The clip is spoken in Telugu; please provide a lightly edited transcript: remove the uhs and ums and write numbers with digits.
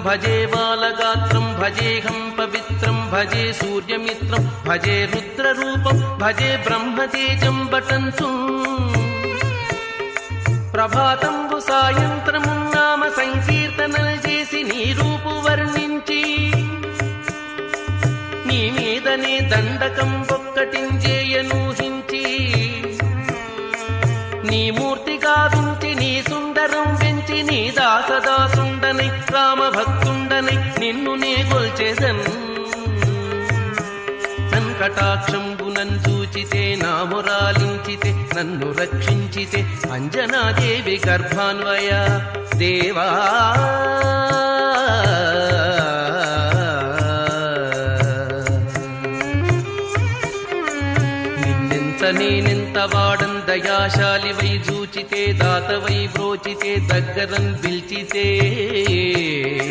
భజే బాలగాత్రం భజేహం పవిత్రం భజే సూర్యమిత్రం భజే రుద్రరూపం భజే బ్రహ్మతేజం బటంచు ప్రభాతంబు సాయంత్రము నామ సంకీర్తనలు చేసి నీ రూపు వర్ణించి నీ మీదనే దండకం ఒక్కటించేయనూహించి నీ మూర్తి గావించి నీ సుందరం పెంచి నీ దాసదాసుండనై రామభక్తుండనై నిన్ను నే గొల్చెదన్ కటాక్షంబునన్ చూచితే నా మురాలించితే నన్ను రక్షించితే అంజనాదేవి గర్భాన్వయ దేవా నిన్నెంత నేనెంత వాడం దయాశాలి వై చూచితే దాతవై బ్రోచితే దగ్గరన్ పిల్చితే